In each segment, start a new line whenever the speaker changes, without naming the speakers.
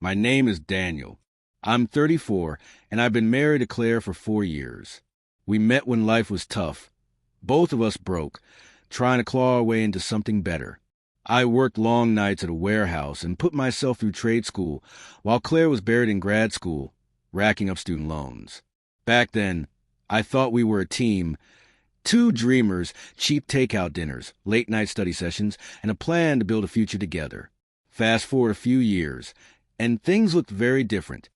My name is Daniel. I'm 34, and I've been married to Claire for 4 years. We met when life was tough. Both of us broke, trying to claw our way into something better. I worked long nights at a warehouse and put myself through trade school, while Claire was buried in grad school, racking up student loans. Back then, I thought we were a team. Two dreamers, cheap takeout dinners, late-night study sessions, and a plan to build a future together. Fast forward a few years, and things looked very different.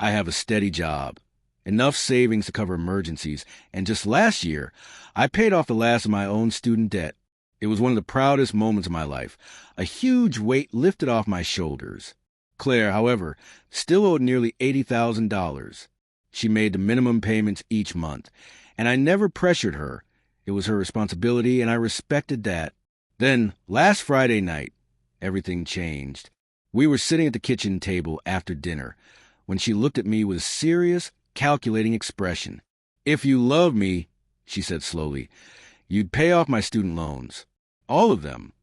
I have a steady job, enough savings to cover emergencies, and just last year, I paid off the last of my own student debt. It was one of the proudest moments of my life, a huge weight lifted off my shoulders. Claire, however, still owed nearly $80,000. She made the minimum payments each month, and I never pressured her. It was her responsibility, and I respected that. Then, last Friday night, everything changed. We were sitting at the kitchen table after dinner, when she looked at me with a serious, calculating expression. "If you love me," she said slowly, "you'd pay off my student loans. All of them."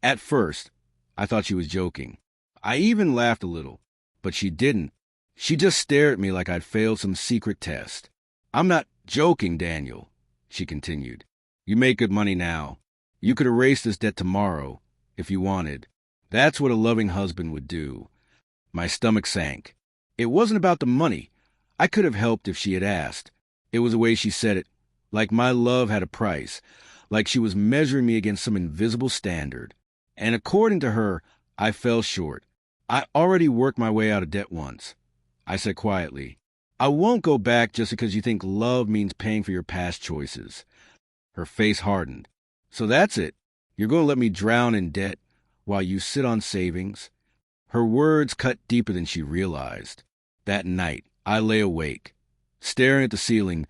At first, I thought she was joking. I even laughed a little, but she didn't. She just stared at me like I'd failed some secret test. "I'm not joking, Daniel," she continued. "You make good money now. You could erase this debt tomorrow, if you wanted. That's what a loving husband would do." My stomach sank. It wasn't about the money. I could have helped if she had asked. It was the way she said it, like my love had a price, like she was measuring me against some invisible standard. And according to her, I fell short. I already worked my way out of debt once. I said quietly, "I won't go back just because you think love means paying for your past choices." Her face hardened. "So that's it. You're going to let me drown in debt while you sit on savings?" Her words cut deeper than she realized. That night, I lay awake, staring at the ceiling,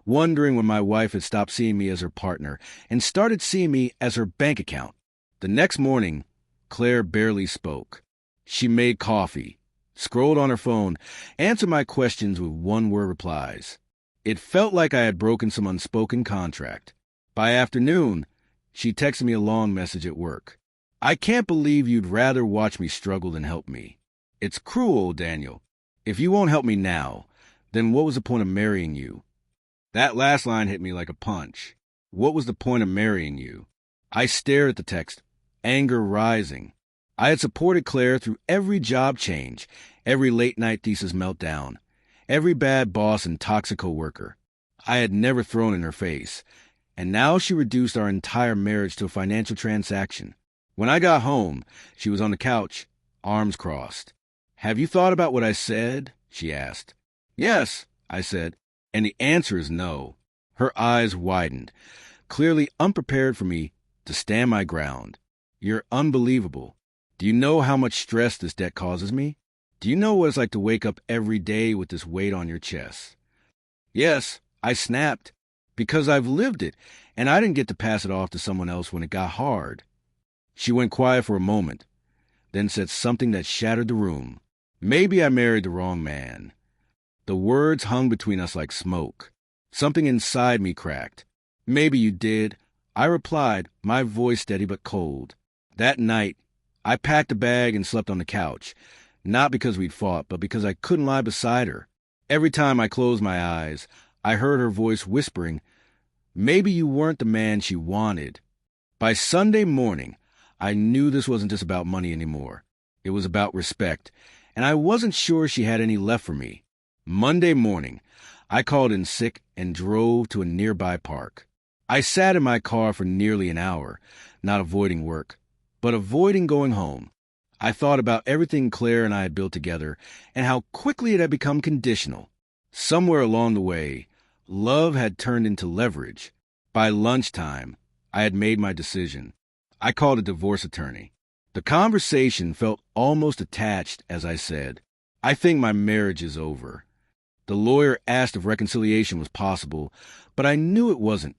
wondering when my wife had stopped seeing me as her partner and started seeing me as her bank account. The next morning, Claire barely spoke. She made coffee, scrolled on her phone, answered my questions with one-word replies. It felt like I had broken some unspoken contract. By afternoon, she texted me a long message at work. "I can't believe you'd rather watch me struggle than help me. It's cruel, Daniel. If you won't help me now, then what was the point of marrying you?" That last line hit me like a punch. What was the point of marrying you? I stared at the text, anger rising. I had supported Claire through every job change, every late-night thesis meltdown, every bad boss and toxic coworker. I had never thrown in her face, and now she reduced our entire marriage to a financial transaction. When I got home, she was on the couch, arms crossed. "Have you thought about what I said?" she asked. "Yes," I said, and the answer is no. Her eyes widened, clearly unprepared for me to stand my ground. "You're unbelievable. Do you know how much stress this debt causes me? Do you know what it's like to wake up every day with this weight on your chest?" "Yes," I snapped, "because I've lived it, and I didn't get to pass it off to someone else when it got hard." She went quiet for a moment, then said something that shattered the room. "Maybe I married the wrong man." The words hung between us like smoke. Something inside me cracked. "Maybe you did," I replied, my voice steady but cold. That night, I packed a bag and slept on the couch, not because we'd fought, but because I couldn't lie beside her. Every time I closed my eyes, I heard her voice whispering, "Maybe you weren't the man she wanted." By Sunday morning, I knew this wasn't just about money anymore. It was about respect, and I wasn't sure she had any left for me. Monday morning, I called in sick and drove to a nearby park. I sat in my car for nearly an hour, not avoiding work, but avoiding going home. I thought about everything Claire and I had built together and how quickly it had become conditional. Somewhere along the way, love had turned into leverage. By lunchtime, I had made my decision. I called a divorce attorney. The conversation felt almost attached as I said, "I think my marriage is over." The lawyer asked if reconciliation was possible, but I knew it wasn't.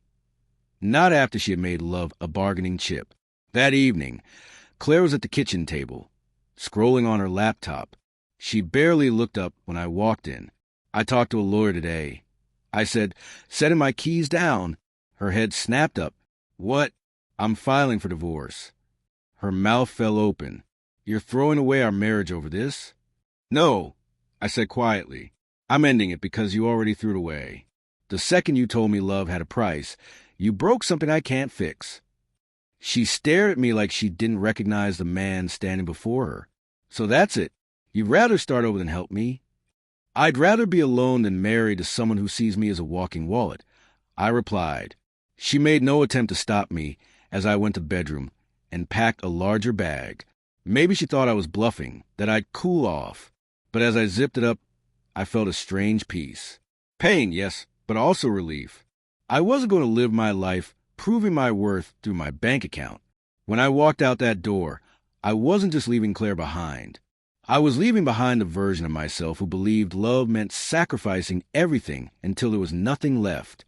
Not after she had made love a bargaining chip. That evening, Claire was at the kitchen table, scrolling on her laptop. She barely looked up when I walked in. "I talked to a lawyer today." I said, setting my keys down. Her head snapped up. "What?" "I'm filing for divorce." Her mouth fell open. "You're throwing away our marriage over this?" No, I said quietly. I'm ending it because you already threw it away. The second you told me love had a price, you broke something I can't fix. She stared at me like she didn't recognize the man standing before her. So that's it. You'd rather start over than help me? I'd rather be alone than married to someone who sees me as a walking wallet, I replied. She made no attempt to stop me as I went to the bedroom and packed a larger bag. Maybe she thought I was bluffing, that I'd cool off. But as I zipped it up, I felt a strange peace. Pain, yes, but also relief. I wasn't going to live my life proving my worth through my bank account. When I walked out that door, I wasn't just leaving Claire behind. I was leaving behind a version of myself who believed love meant sacrificing everything until there was nothing left.